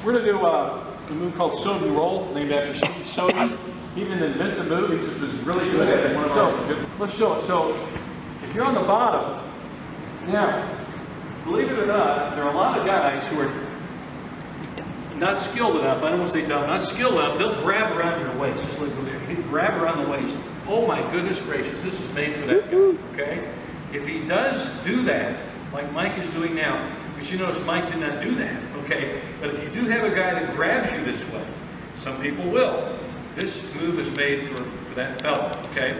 We're going to do a move called Soden roll, named after Steve Soden. He didn't invent the move, he just was really good at it. Let's show it. So, if you're on the bottom, now, believe it or not, there are a lot of guys who are not skilled enough. I don't want to say dumb, not skilled enough. They'll grab around your waist, just like there. He can grab around the waist. Oh my goodness gracious, this is made for that guy. Okay? If he does do that, like Mike is doing now, but you notice Mike did not do that, okay? But if you do have a guy that grabs you this way, some people will. This move is made for that fella, okay?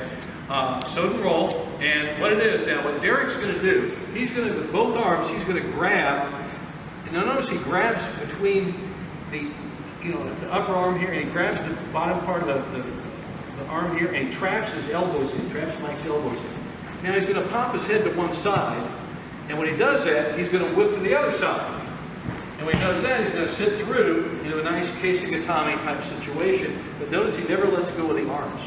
Soden roll, and what it is now, what Derek's going to do, he's going to, with both arms, he's going to grab, and now notice he grabs between the, the upper arm here, and he grabs the bottom part of the arm here, and he traps his elbows in, traps Mike's elbows in. Now he's going to pop his head to one side, and when he does that, he's going to whip to the other side. And when he does that, he's going to sit through into a nice Casey-Gatami type situation. But notice he never lets go of the arms.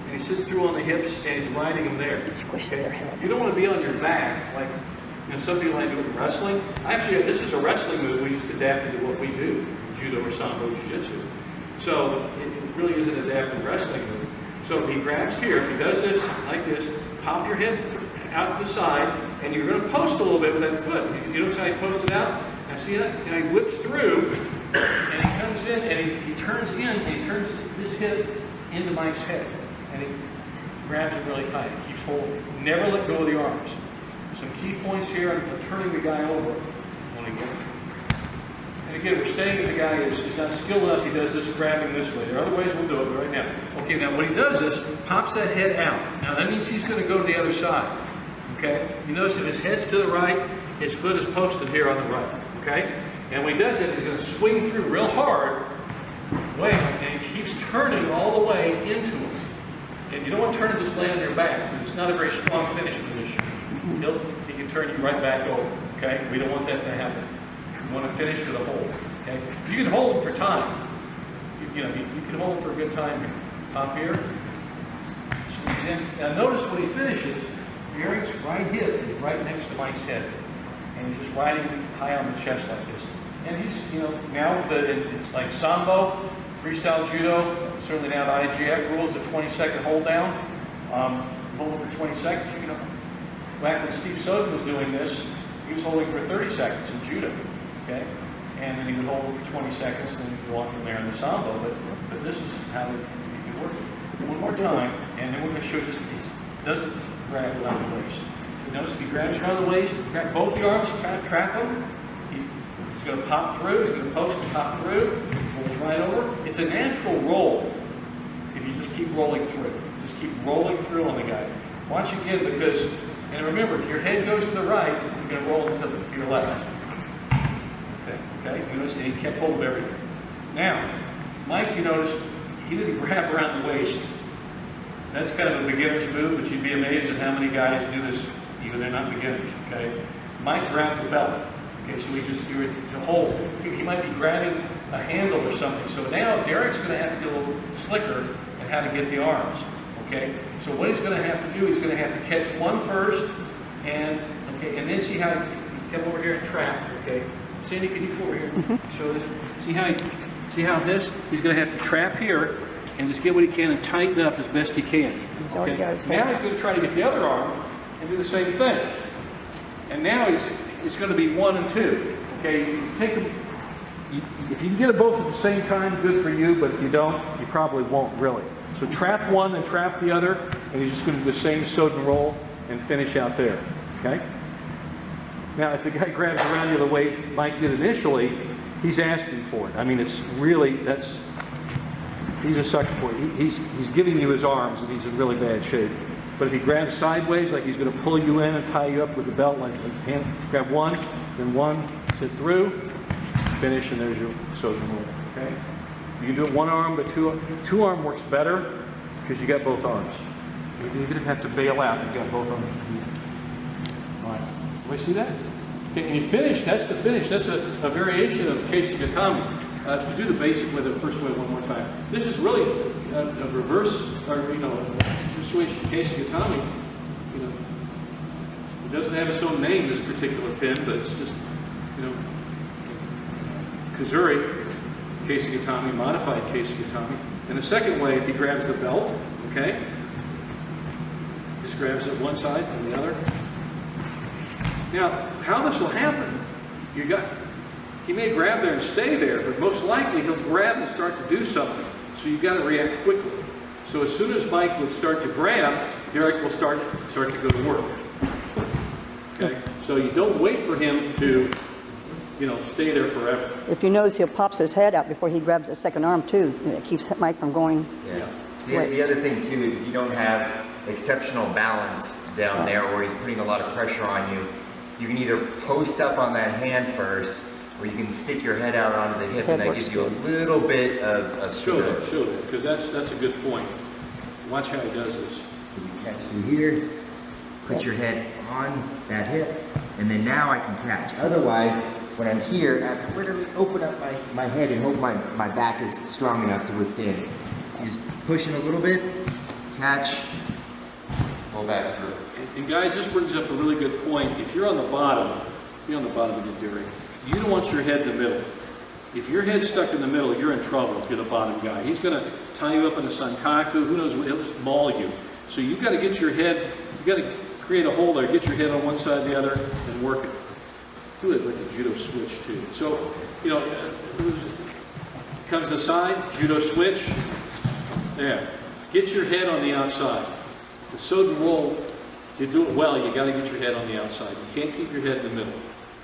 And he sits through on the hips, and he's riding them there. Okay? You don't want to be on your back, like some people like to do in wrestling. Actually, this is a wrestling move we just adapted to what we do, judo or sambo jiu-jitsu. So it really is an adapted wrestling move. So he grabs here. If he does this, like this, pop your head out to the side, and you're going to post a little bit with that foot. You notice how he posted out? Now see that? And he whips through, and he comes in, and he turns in, and he turns his hip into Mike's head. And he grabs it really tight. He keeps holding. Never let go of the arms. Some key points here on turning the guy over. And again, we're saying that the guy is not skilled enough, he does this grabbing this way. There are other ways we'll do it right now. Okay, now what he does is, pops that head out. Now that means he's going to go to the other side. Okay? You notice that his head's to the right, his foot is posted here on the right. Okay? And when he does it, he's going to swing through real hard, and he keeps turning all the way into him. And you don't want to turn and just lay on your back, because it's not a very strong finish position. He can turn you right back over. Okay? We don't want that to happen. You want to finish with a hold. Okay? You can hold him for time. You can hold him for a good time here. Pop here. Squeeze in. Now notice when he finishes, Derek's right hip is right next to Mike's head. And he's just riding high on the chest like this. And he's, now with it's like sambo, freestyle judo, certainly now the IGF rules, the 20-second hold down. Hold it for 20 seconds. Back when Steve Soden was doing this, he was holding for 30 seconds in judo. Okay? And then he would hold it for 20 seconds, then he'd go on from there in the sambo. But this is how you can work it. One more time, and then we're going to show just a piece. It doesn't grab around the waist. So notice if he grabs around the waist, grab both the arms, trap him. He's going to pop through, he's going to post and pop through, rolls right over. It's a natural roll if you just keep rolling through. Just keep rolling through on the guy. Watch again because, and remember, if your head goes to the right, you're going to roll to your left. Okay, you notice he kept hold of everything. Now, Mike, you notice he didn't grab around the waist. That's kind of a beginner's move, but you'd be amazed at how many guys do this, even they're not beginners. Okay, Mike grabbed the belt. Okay, so he just do it to hold. He might be grabbing a handle or something. So now Derek's going to have to get a little slicker in how to get the arms. Okay, so what he's going to have to do, he's going to have to catch one first, and then see how he come over here and trap. Okay. Sandy, can you come over here? Show this. See how this? He's going to have to trap here and just get what he can and tighten up as best he can. Okay. Now he's going to try to get the other arm and do the same thing. And now it's going to be 1 and 2. Okay, you take them. If you can get them both at the same time, good for you. But if you don't, you probably won't really. So trap one and trap the other, and he's just going to do the same Soden roll and finish out there. Okay. Now, if the guy grabs around you the way Mike did initially, he's asking for it. I mean, it's really, he's a sucker for it. He's giving you his arms, and he's in really bad shape. But if he grabs sideways, like he's going to pull you in and tie you up with the belt, like his hand, grab one, then one, sit through, finish, and there's your Soden roll. Okay? You can do it one arm, but two arm works better because you got both arms. Even if you have to bail out, you've got both arms. All right. Do you see that? Okay, and you finish, that's the finish. That's a variation of Casey-Gatami. To do the basic with the first way one more time. This is really a reverse, or situation Casey-Gatami. It doesn't have its own name, this particular pin, but it's just, Kazuri, Keisagatami, modified Keisagatami. And the second way, if he grabs the belt, okay, just grabs it one side and the other. Now, how this will happen, he may grab there and stay there, but most likely he'll grab and start to do something. So you've got to react quickly. So as soon as Mike would start to grab, Derek will start to go to work. Okay? So you don't wait for him to, stay there forever. If you notice, he'll pops his head out before he grabs the second arm too. And it keeps Mike from going. Yeah. The other thing too is if you don't have exceptional balance down there, or he's putting a lot of pressure on you, you can either post up on that hand first, or you can stick your head out onto the hip, and that gives you a little bit of Shoulder, because that's a good point. Watch how he does this. So you catch through here, put your head on that hip, and then now I can catch. Otherwise, when I'm here, I have to literally open up my head and hope my back is strong enough to withstand it. So you just push in a little bit, catch, pull back through. And guys, this brings up a really good point. If you're on the bottom, be on the bottom of your Derek. You don't want your head in the middle. If your head's stuck in the middle, you're in trouble if you're the bottom guy. He's going to tie you up in a sankaku. Who knows? He'll just maul you. So you've got to get your head, you've got to create a hole there, get your head on one side, the other, and work it. Do it like a judo switch too. So, comes the side, judo switch. There. Get your head on the outside. The Soden roll, you do it well, you got to get your head on the outside. You can't keep your head in the middle.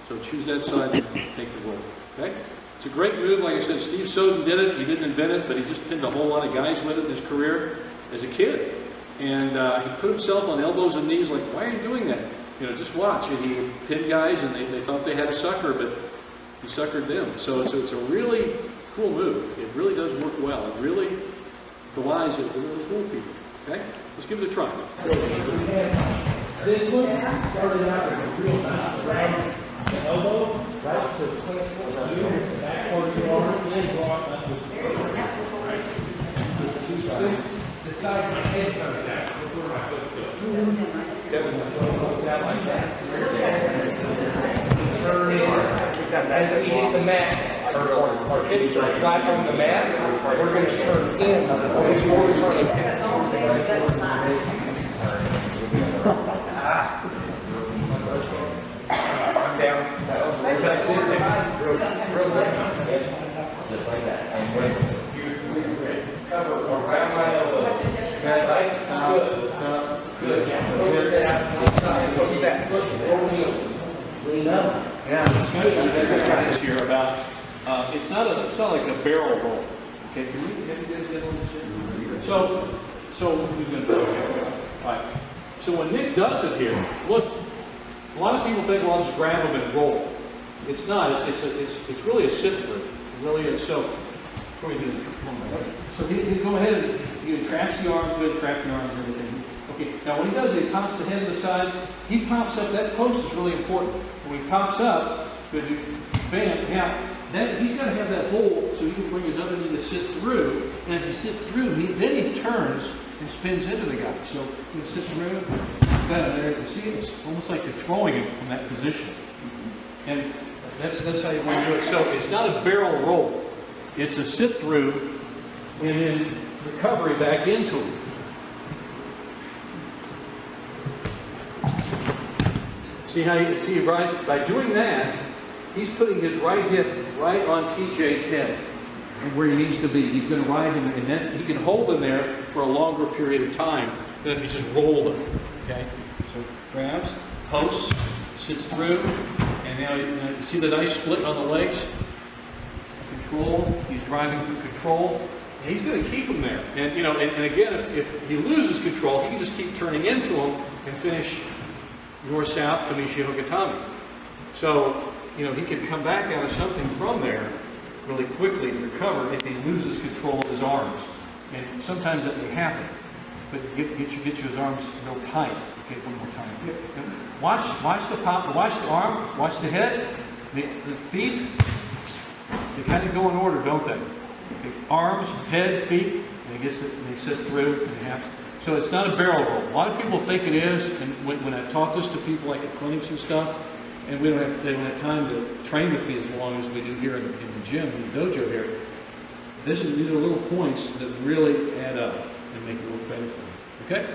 So choose that side and take the roll. Okay? It's a great move. Like I said, Steve Soden did it. He didn't invent it, but he just pinned a whole lot of guys with it in his career as a kid. And he put himself on elbows and knees like, why are you doing that? Just watch. And he pinned guys, and they thought they had a sucker, but he suckered them. So it's a really cool move. It really does work well. It really belies it. It really fool people. Okay? Let's give it a try. This one started out with a real nice grab the elbow, right? So click you, back over your arms, and draw it up with two sides. The side of my head comes out. Look where my foot's going. Kevin, my foot goes out like that. Turn in. As we hit the mat, or hit the flat on the mat, we're going to turn in. Before we turn in. I'm down. Just like that. And when you cover around my elbow. Right? Good. Lean up. Yeah. Discussion here about it's not like a barrel roll. Okay. Can we get on this? So we're going to. All right. So when Nick does it here, look. A lot of people think, well, I'll just grab him and roll. It's not. It's really a sit through. It really is. So before you do it, so he go ahead and he traps the arms, good, trap the arms, and everything. Okay. Now when he does it, he pops the head to the side. He pops up. That post is really important. When he pops up, good, bam. Now he's got to have that hole so he can bring his other knee to sit through. And as he sits through, then he turns and spins into the guy. So he sits through. There, you see, it's almost like you're throwing it from that position, and that's how you want to do it. So it's not a barrel roll; it's a sit through, and then recovery back into it. See how you see by doing that, he's putting his right hip right on TJ's head, and where he needs to be. He's going to ride him, and he can hold him there for a longer period of time than if he just rolled him. Okay, so grabs, posts, sits through, and now you see the nice split on the legs. Control. He's driving for control, and he's going to keep him there. And and again, if he loses control, he can just keep turning into him and finish north-south Kamishi Hogatami. So he can come back out of something from there really quickly and recover if he loses control of his arms. And sometimes that may happen. But get your arms real tight. Okay, one more time. Watch the pop, watch the arm, watch the head, the feet. They kind of go in order, don't they? Okay, arms, head, feet, and he sits through and half. So it's not a barrel roll. A lot of people think it is, and when I've taught this to people like at clinics and stuff, and they don't have time to train with me as long as we do here in the gym, in the dojo here. These are little points that really add up and make it work better for you. Okay?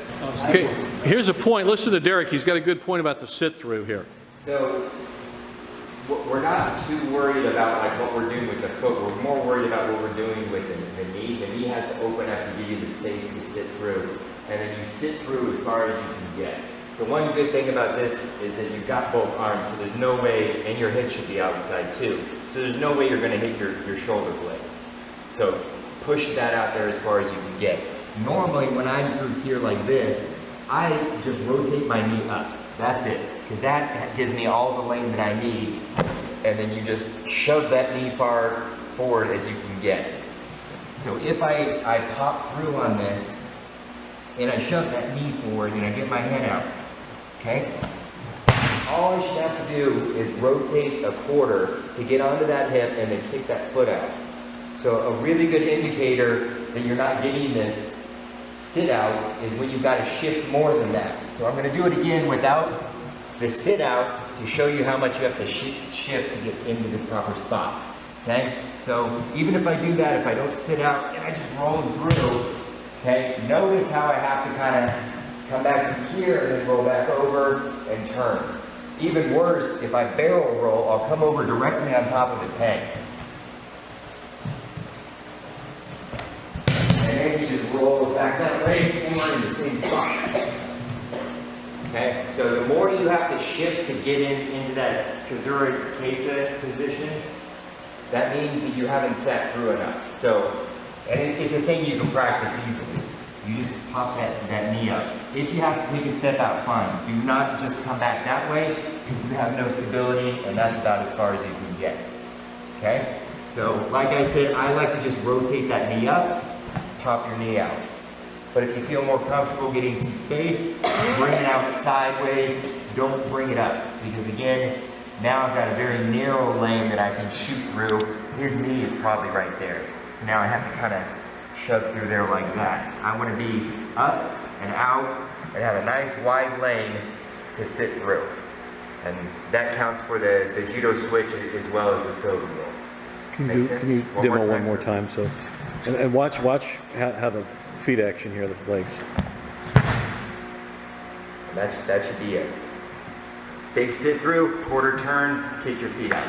Okay, here's a point. Listen to Derek. He's got a good point about the sit-through here. So we're not too worried about like what we're doing with the foot. We're more worried about what we're doing with the knee. The knee has to open up to give you the space to sit through. And then you sit through as far as you can get. The one good thing about this is that you've got both arms, so there's no way, and your head should be outside too. So there's no way you're gonna hit your shoulder blades. So push that out there as far as you can get. Normally when I'm through here like this, I just rotate my knee up. That's it, because that gives me all the lane that I need. And then you just shove that knee far forward as you can get. So if I pop through on this, and I shove that knee forward and I get my head out, okay? All I should have to do is rotate a quarter to get onto that hip and then kick that foot out. So a really good indicator that you're not getting this sit out is when you've got to shift more than that. So I'm going to do it again without the sit out to show you how much you have to shift to get into the proper spot, okay? So even if I do that, if I don't sit out and I just roll through, okay, notice how I have to kind of come back to here and then roll back over and turn. Even worse, if I barrel roll, I'll come over directly on top of his head. And then he just rolls back that way and we're in the same spot. Okay, so the more you have to shift to get into that Kazura Kesa position, that means that you haven't sat through enough. So, and it's a thing you can practice easily. You just pop that knee up. If you have to take a step out, fine. Do not just come back that way because you have no stability and that's about as far as you can get. Okay? So, like I said, I like to just rotate that knee up, pop your knee out. But if you feel more comfortable getting some space, bring it out sideways. Don't bring it up because again, now I've got a very narrow lane that I can shoot through. His knee is probably right there. So now I have to kind of shove through there like that. I want to be up and out and have a nice wide lane to sit through. And that counts for the judo switch as well as the Soden roll. Can you demo one more time? So, and watch how the feet action here, the legs. And that should be it. Big sit through, quarter turn, kick your feet out.